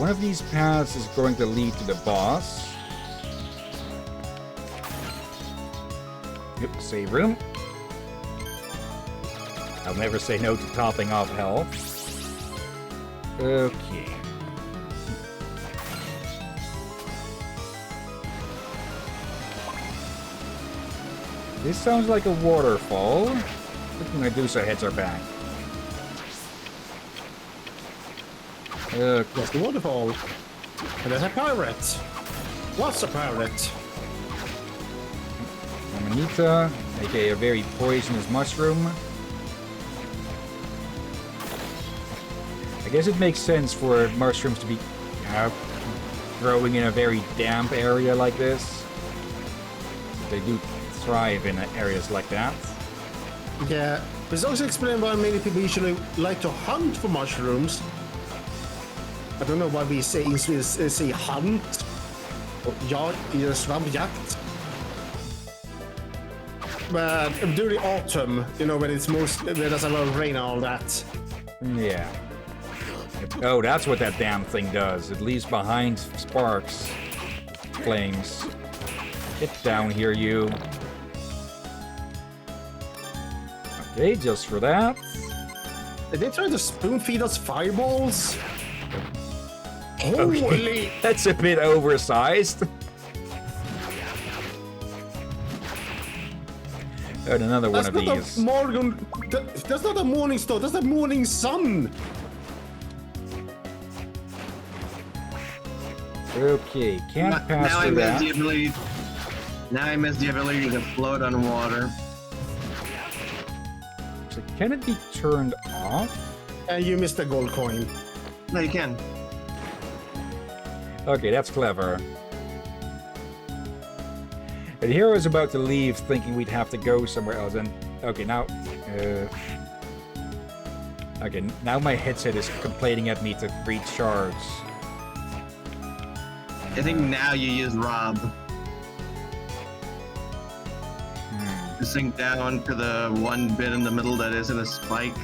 one of these paths is going to lead to the boss. Yep, save room. I'll never say no to topping off health. Okay. This sounds like a waterfall. What can I do so heads are back? That's the waterfall. And there's a pirate. What's a pirate? Amanita, aka a very poisonous mushroom. I guess it makes sense for mushrooms to be growing in a very damp area like this. They do thrive in areas like that. Yeah, this also explains why many people usually like to hunt for mushrooms. I don't know why we say hunt or svampjakt. But during autumn, you know, when it's there's a lot of rain and all that. Yeah. Oh, that's what that damn thing does. It leaves behind sparks, flames. Get down here, you. Okay, just for that. Did they try to spoon feed us fireballs? Okay. Holy! That's a bit oversized. And another one of these. That's not a morning star, that's a morning sun! Okay, can't pass through that. Now I miss the ability to float on water. So can it be turned off? And you missed a gold coin. No, you can. Okay, that's clever. And here I was about to leave thinking we'd have to go somewhere else, and okay, now okay, now my headset is complaining at me to recharge. I think now you use Rob. To sink down to the one bit in the middle that isn't a spike.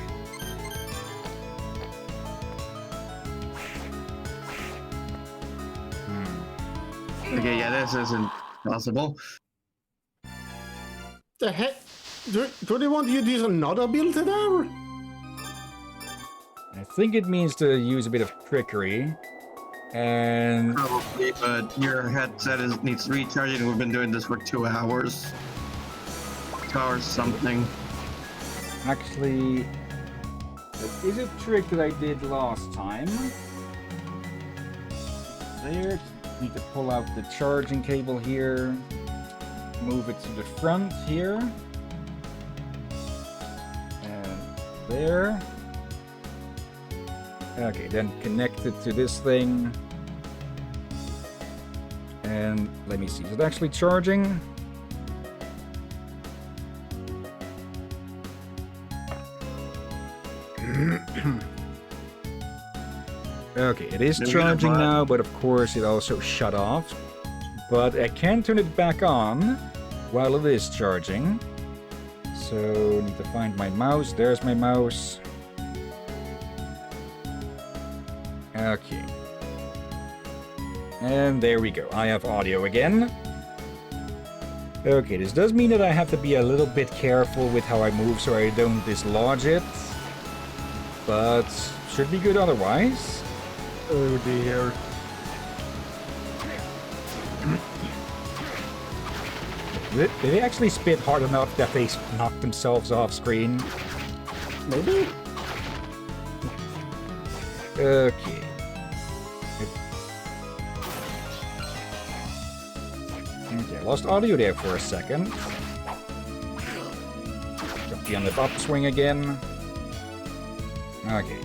Okay, yeah, this isn't possible. The heck? Do they want you to use another ability there? I think it means to use a bit of trickery. And Probably, but your headset needs recharging. We've been doing this for 2 hours. 2 hours something. actually, there is a trick that I did last time. There, need to pull out the charging cable here, move it to the front here, and there. Okay, then connect it to this thing. And let me see, is it actually charging? Okay, it is charging now, but of course it also shut off. But I can turn it back on while it is charging. So, need to find my mouse. There's my mouse. Okay. And there we go. I have audio again. Okay, this does mean that I have to be a little bit careful with how I move so I don't dislodge it. But should be good otherwise. Oh dear. Did they actually spit hard enough that they knocked themselves off screen? Maybe? Okay. Okay, lost audio there for a second. Got be on the upswing again. Okay.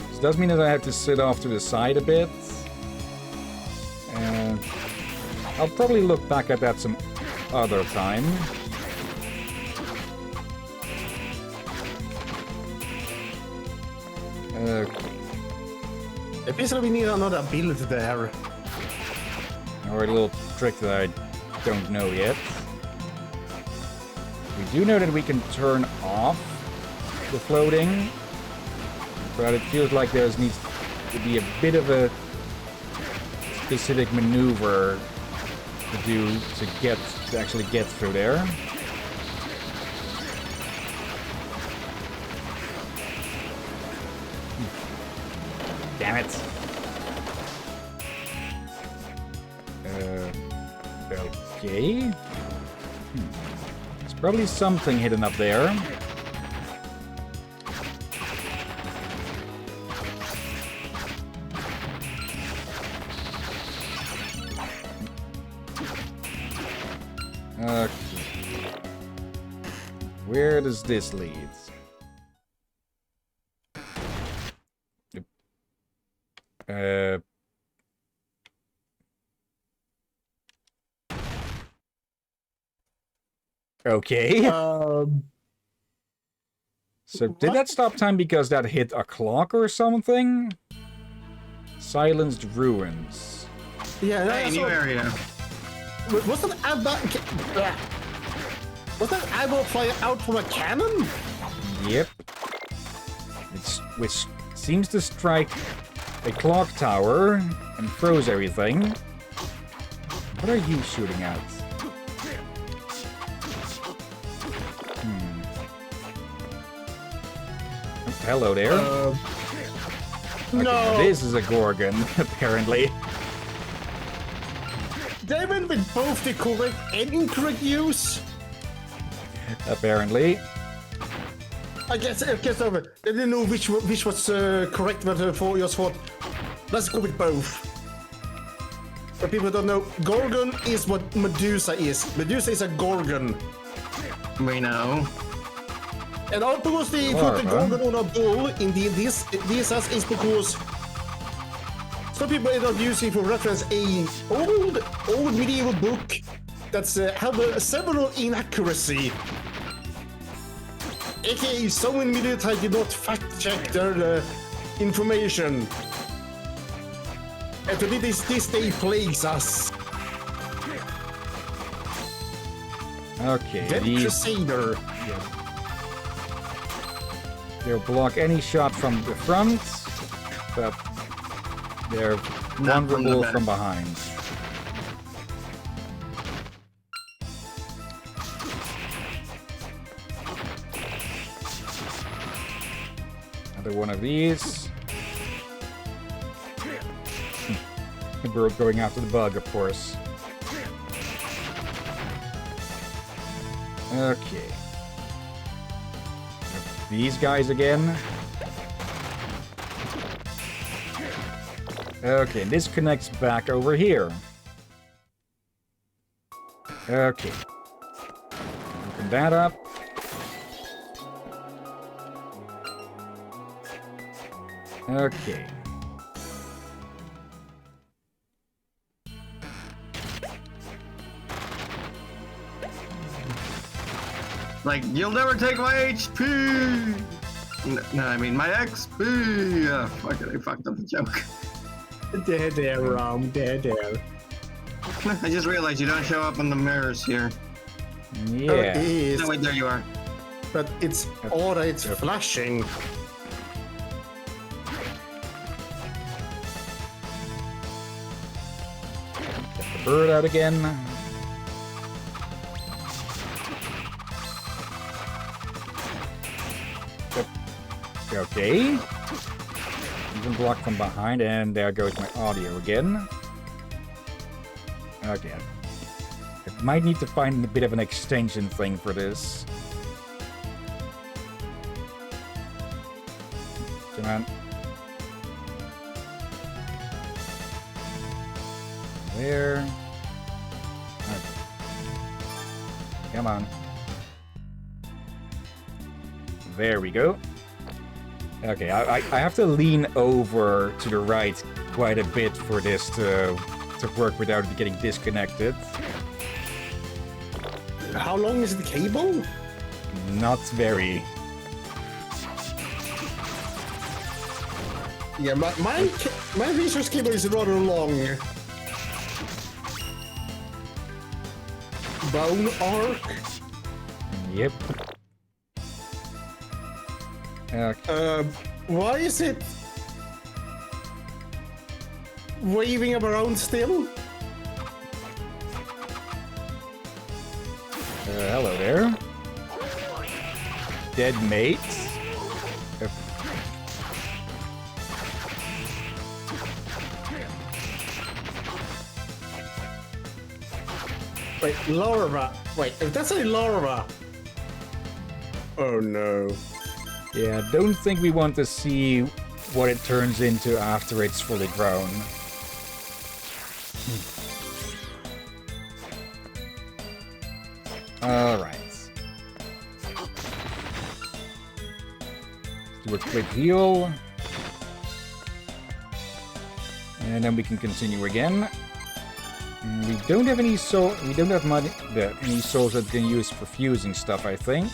This does mean that I have to sit off to the side a bit. And I'll probably look back at that some other time. Okay. It feels like we need another ability there. Or a little trick that I don't know yet. We do know that we can turn off the floating, but it feels like there needs to be a bit of a specific maneuver to do to actually get through there. Damn it. Okay. There's probably something hidden up there. Okay. Where does this lead? Okay. So did that stop time because that hit a clock or something? Silenced ruins. Yeah, Hey, new area. Was that eyeball flying out from a cannon? Yep. Which seems to strike a clock tower and froze everything. What are you shooting at? Hello there. Okay, No. now this is a Gorgon, apparently. They went with both the correct and incorrect use. Apparently. I guess over. They didn't know which was correct, but for your thought, let's go with both. For people who don't know, Gorgon is what Medusa is. Medusa is a Gorgon. We know. And all because they put the Gorgon on a bull in this is because some people are not using for reference a old medieval book that's have several inaccuracy. AKA someone in military did not fact check their information. And to this day plagues us. Okay, Dead Crusader. Yeah. They'll block any shot from the front, but they're vulnerable from behind. Another one of these. We're going after the bug, of course. Okay. These guys again. Okay, this connects back over here. Okay. Open that up. Okay. Like, you'll never take my HP! No, I mean my XP! Oh, fuck it, I fucked up the joke. There, Rom, there. I just realized you don't show up in the mirrors here. Yeah. Oh, it is, No, wait, there you are. but it's aura, it's flashing. Get the bird out again. Okay. Even blocked from behind, and there goes my audio again. Okay. I might need to find a bit of an extension thing for this. Come on. There. Okay. Come on. There we go. Okay, I have to lean over to the right quite a bit for this to work without it getting disconnected. How long is the cable? Not very. Yeah, my research cable is rather long. Bone arc. Yep. Okay. Why is it? waving him around still? Hello there. Dead mates. Wait, Laura. Wait, if that's a Laura. Oh no. Yeah, don't think we want to see what it turns into after it's fully grown. Alright. Do a quick heal. And then we can continue again. We don't have any soul. We don't have money. Any souls that we can use for fusing stuff, I think.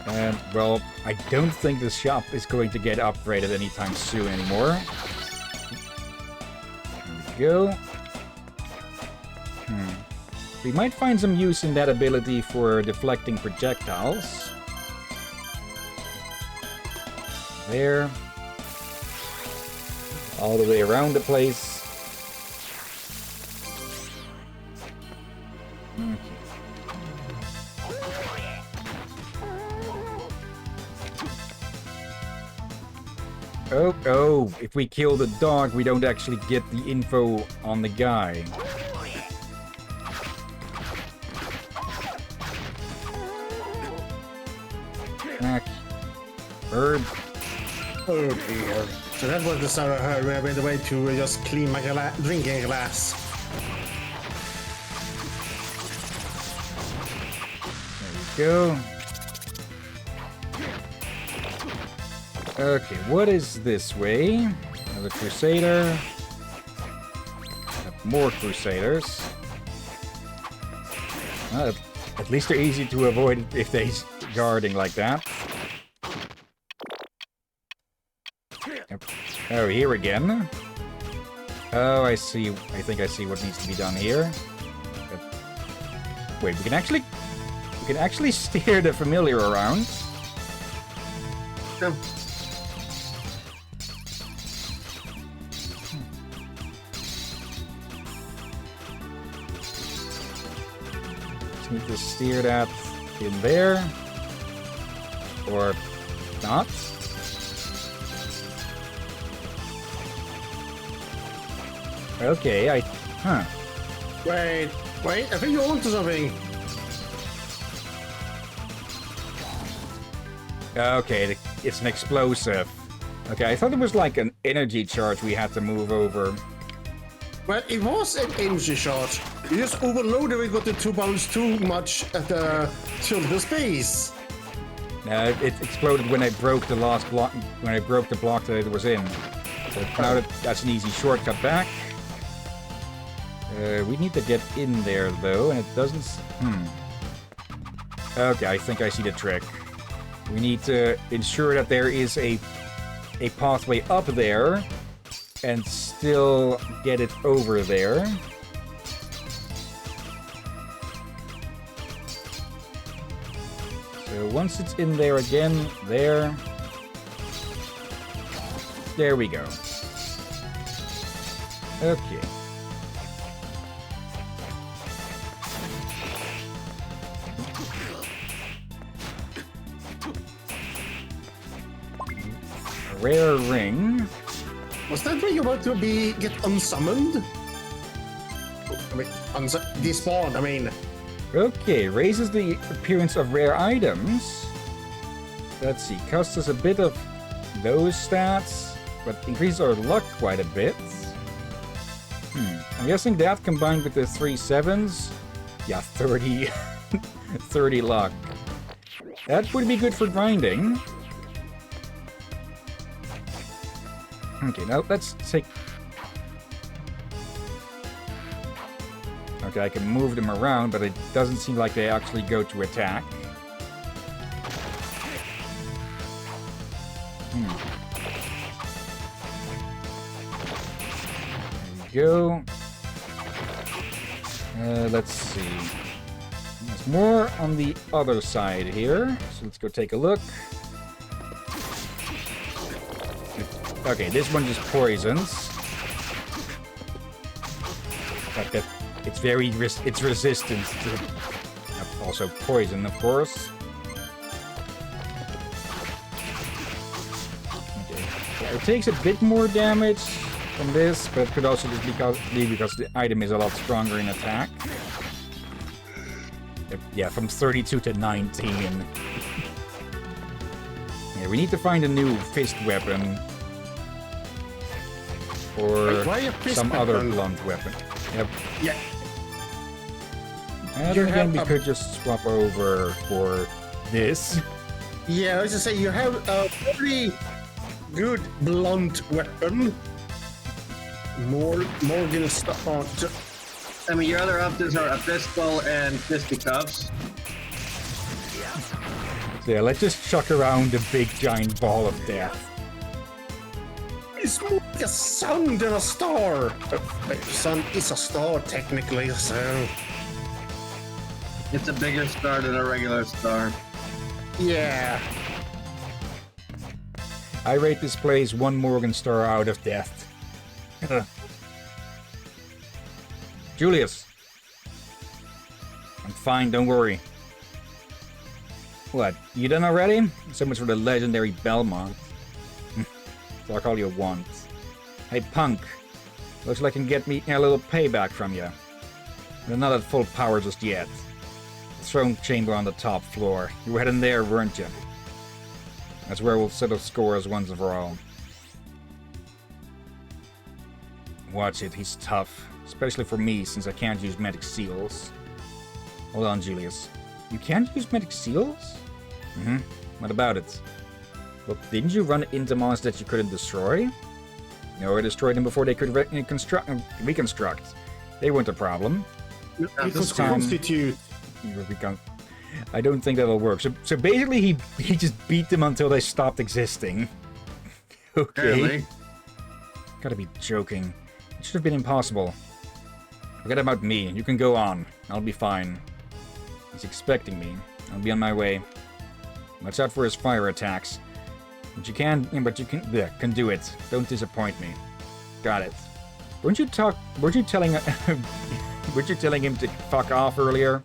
And well, I don't think the shop is going to get upgraded anytime soon anymore. There we go. We might find some use in that ability for deflecting projectiles. There. All the way around the place. Oh, if we kill the dog, we don't actually get the info on the guy. Bird. Oh dear. So that was the start of her where I went away to just clean my drinking glass. There we go. Okay, what is this way? Another Crusader. More Crusaders. At least they're easy to avoid if they're guarding like that. Oh, here again. Oh, I see. I think I see what needs to be done here. Wait, we can actually steer the familiar around. Yeah. Just need to steer that in there. Or not. Okay, Wait, I think you're onto something. Okay, it's an explosive. Okay, I thought it was like an energy charge we had to move over. Well, it was an energy charge. You just overloaded it with the 2 pounds too much at the tilted space. It exploded when I broke the last block. When I broke the block that it was in. So now that's an easy shortcut back. We need to get in there though, and it doesn't. Okay, I think I see the trick. We need to ensure that there is a pathway up there, and still get it over there. So once it's in there again, there we go. Okay. Rare ring. Was that where you want to get unsummoned? I mean, despawned, I mean. Okay, raises the appearance of rare items. Let's see, costs us a bit of those stats, but increases our luck quite a bit. I'm guessing that combined with the 3 7s, yeah, 30, 30 luck. That would be good for grinding. Okay, now let's take... Okay, I can move them around, but it doesn't seem like they actually go to attack. There we go. Let's see. There's more on the other side here, so let's go take a look. Okay, this one just poisons. But it's very it's resistant to also poison, of course. Okay. Yeah, it takes a bit more damage from this, but it could also just be because the item is a lot stronger in attack. Yeah, from 32 to 19. Yeah, we need to find a new fist weapon. Or some other blunt weapon. Yep. Yeah. And again, we could just swap over for this. Yeah, I was just saying, you have a very good blunt weapon. More gonna stuff on. I mean, your other options are a pistol and fisticuffs. So yeah, let's just chuck around a big giant ball of death. It's more like a sun than a star. Sun is a star, technically, so... It's a bigger star than a regular star. Yeah. I rate this place 1 Morgan star out of death. Julius. I'm fine, don't worry. What, you done already? So much for the legendary Belmont. Fuck all you want. Hey, punk. Looks like you can get me a little payback from you. But not at full power just yet. The throne chamber on the top floor. You were heading there, weren't you? That's where we'll settle scores once and for all. Watch it, he's tough. Especially for me, since I can't use medic seals. Hold on, Julius. You can't use medic seals? Mm-hmm. What about it? Well, didn't you run into monsters that you couldn't destroy? No, I destroyed them before they could reconstruct. They weren't a problem. This constitute. I don't think that'll work. So basically, he just beat them until they stopped existing. Okay. Apparently. Gotta be joking. It should have been impossible. Forget about me. You can go on. I'll be fine. He's expecting me. I'll be on my way. Watch out for his fire attacks. But you can do it. Don't disappoint me. Got it. Weren't you telling him to fuck off earlier?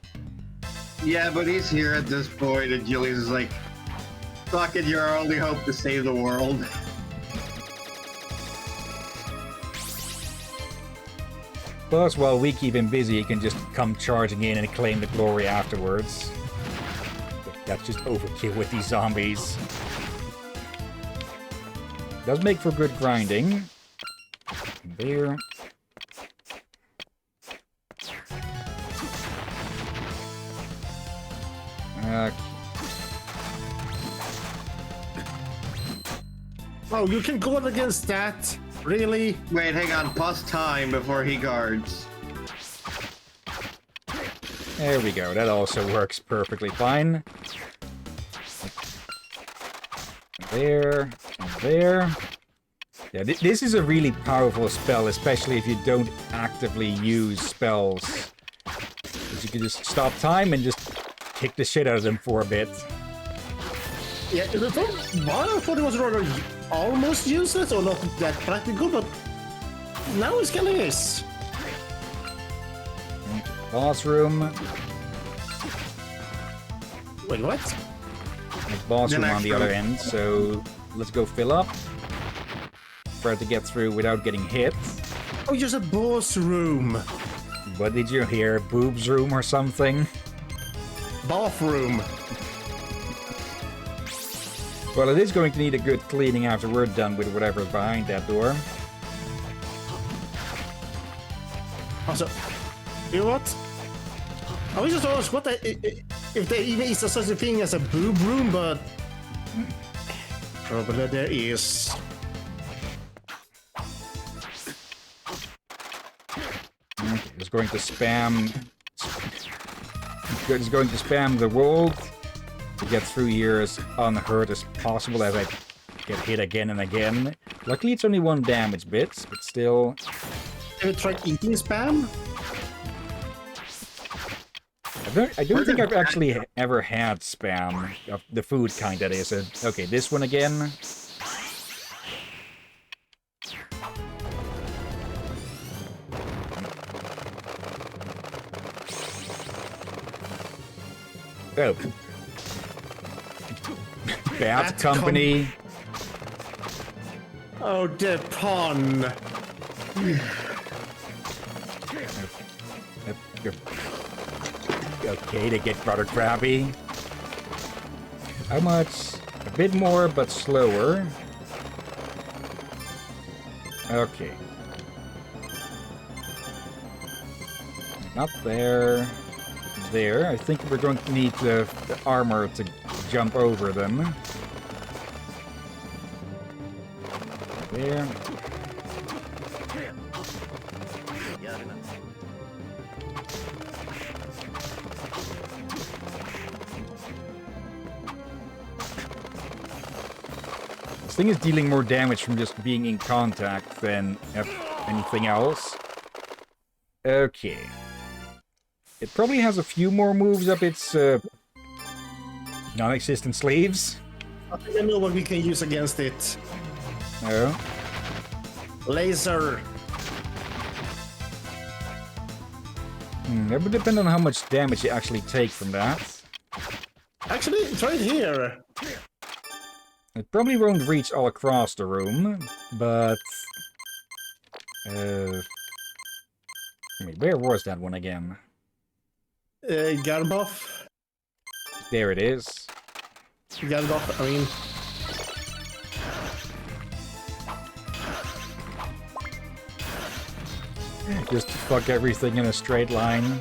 Yeah, but he's here at this point, and Julius is like, fuck it, you're our only hope to save the world. Plus, while we keep him busy, he can just come charging in and claim the glory afterwards. But that's just overkill with these zombies. Does make for good grinding. There. Oh, you can go against that? Really? Wait, hang on, pause time before he guards. There we go, that also works perfectly fine. There, and there. Yeah, this is a really powerful spell, especially if you don't actively use spells. Because you can just stop time and just kick the shit out of them for a bit. Yeah, I thought it was rather almost useless or not that practical, but now it's killing us. Boss room. Wait, what? There's boss room on the other end, so let's go fill up. Try to get through without getting hit. Oh, just a boss room. What did you hear? Boobs room or something? Bathroom. Well, it is going to need a good cleaning after we're done with whatever's behind that door. Also, you know what? I was just asked what if there even is such a thing as a boob room, but probably there is. Okay, it's going to spam. It's going to spam the world to get through here as unhurt as possible as I get hit again and again. Luckily, it's only 1 damage bit, but still. Have you tried eating spam? I don't think I've actually ever had spam of the food kind, that is. Okay, this one again. Oh. Bad company. Oh, the pun. Okay, they get rather crabby. How much? A bit more, but slower. Okay. Not there. There. I think we're going to need the armor to jump over them. There. This thing is dealing more damage from just being in contact than anything else. Okay. It probably has a few more moves up its non-existent sleeves. I think I know what we can use against it. No. Laser. That would depend on how much damage you actually take from that. Actually, it's right here. It probably won't reach all across the room, but... I mean, where was that one again? Garbuff. There it is. Garbuff, I mean. Just fuck everything in a straight line.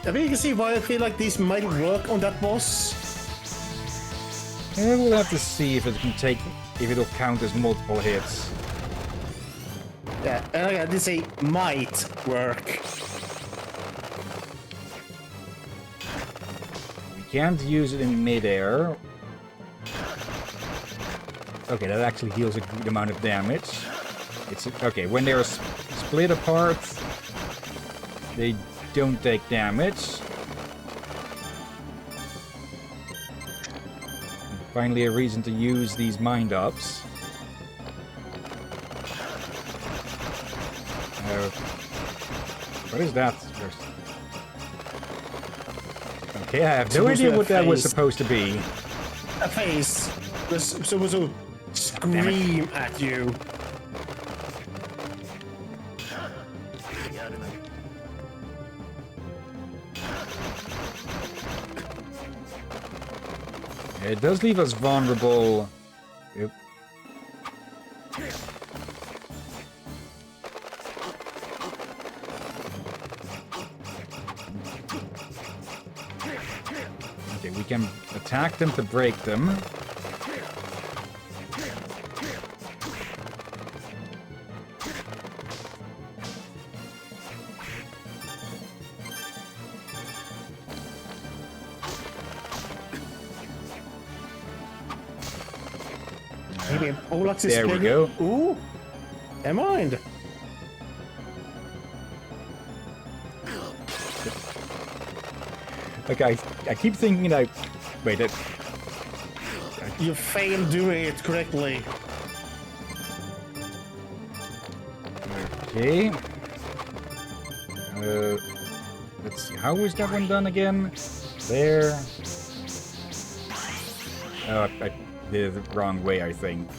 I mean, you can see why I feel like these might work on that boss. We'll have to see if it can take... if it'll count as multiple hits. Yeah, and again, this say might work. We can't use it in midair. Okay, that actually deals a good amount of damage. It's okay, when they're split apart, they don't take damage. Finally, a reason to use these mind-ups. What is that? Okay, I have no idea what that was supposed to be. A face. Supposed to scream at you. It does leave us vulnerable. Yep. Okay, we can attack them to break them. Maybe Olax is There we big. go. Ooh, never mind. Like I keep thinking that. Wait, You failed doing it correctly. Okay. Let's see. How was that one done again? There. Oh, I did it the wrong way, I think.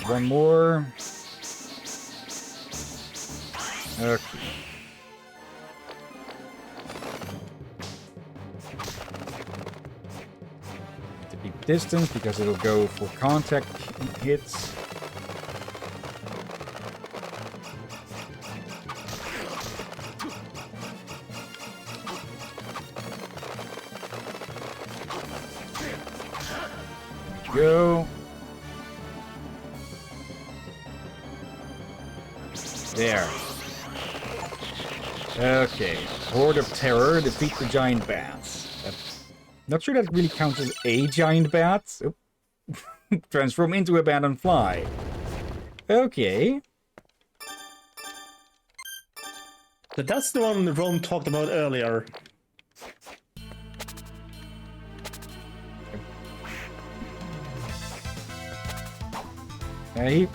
One more. Okay. To keep distance because it'll go for contact hits. Go. There. Okay. Horde of Terror, defeat the giant bats. Not sure that really counts as a giant bat. Oh. Transform into a bat and fly. Okay. But that's the one Ron talked about earlier. He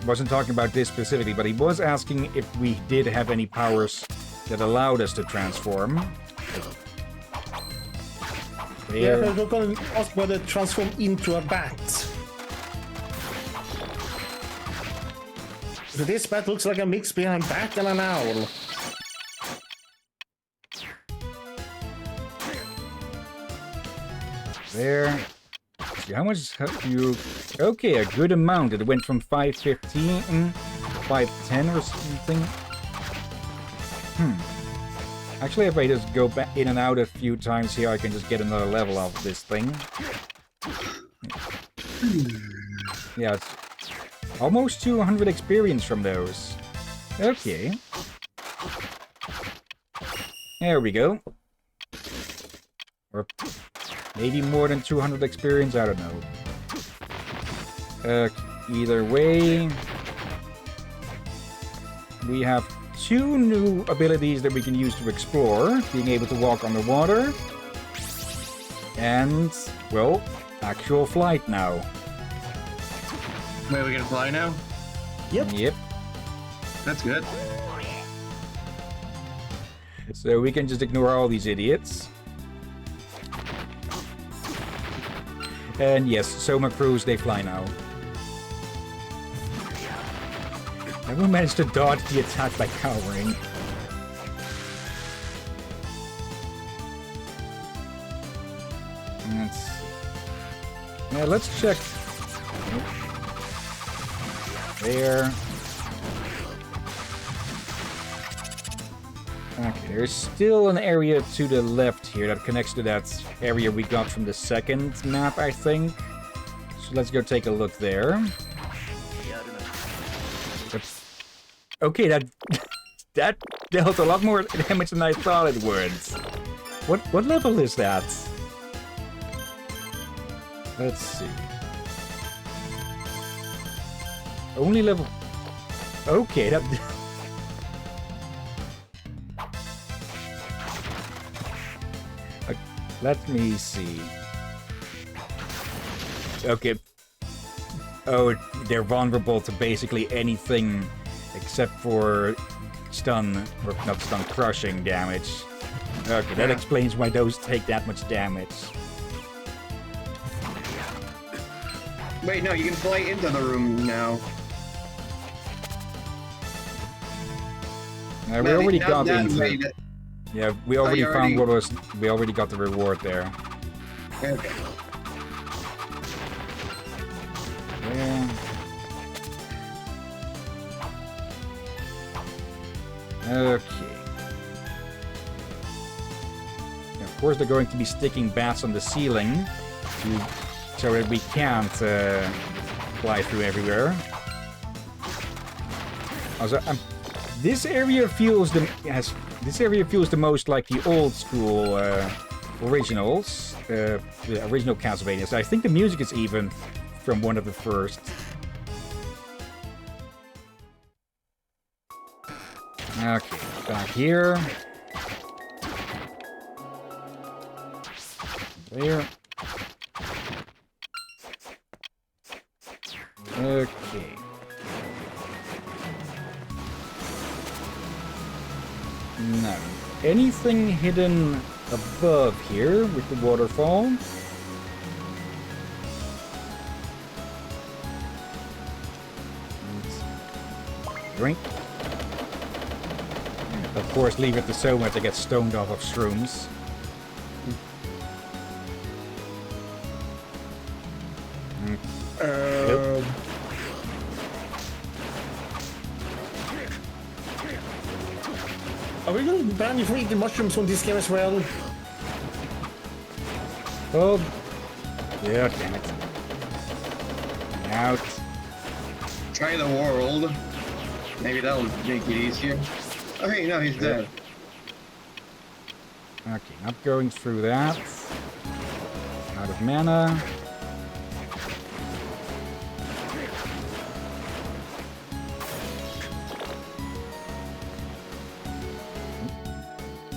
wasn't talking about this specifically, but he was asking if we did have any powers that allowed us to transform. Yeah, There. but we're gonna ask whether it transform into a bat. So this bat looks like a mix between a bat and an owl. There. See, how much have you... Okay, a good amount. It went from 515 to 510 or something. Actually, if I just go back in and out a few times here, I can just get another level of this thing. Yeah, it's almost 200 experience from those. Okay. There we go. Or maybe more than 200 experience, I don't know. Either way, we have 2 new abilities that we can use to explore. Being able to walk on the water. And, well, actual flight now. Wait, we can fly now? Yep. That's good. So we can just ignore all these idiots. And yes, Soma crews, they fly now. Never managed to dodge the attack by cowering. Let's check. There. Okay, there's still an area to the left here that connects to that area we got from the second map, I think. So let's go take a look there. Okay, that dealt a lot more damage than I thought it would. What level is that? Let's see. Only level... Okay, that... Let me see. Okay. Oh, they're vulnerable to basically anything except for stun, or not stun, crushing damage. Okay, that explains why those take that much damage. Wait, no, you can fly into the room now. We No, already not got that into... way, Yeah, we already you found already- what was... We already got the reward there. Okay. Yeah. Okay. Of course, they're going to be sticking bats on the ceiling so that we can't fly through everywhere. Also, this area feels the most like the old school originals, the original Castlevanias. I think the music is even from one of the first. Okay, back here. There. Okay. No. Anything hidden above here with the waterfall? Drink. Of course, leave it to Soma to get stoned off of shrooms. Nope. Are we going to ban you from eating mushrooms on this game as well? Oh. Yeah, damn it. Out. Try the world. Maybe that'll make it easier. Okay, no, he's dead. Okay, not going through that. Out of mana.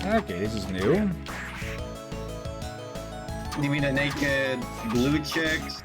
Okay, this is new. You mean the naked blue chicks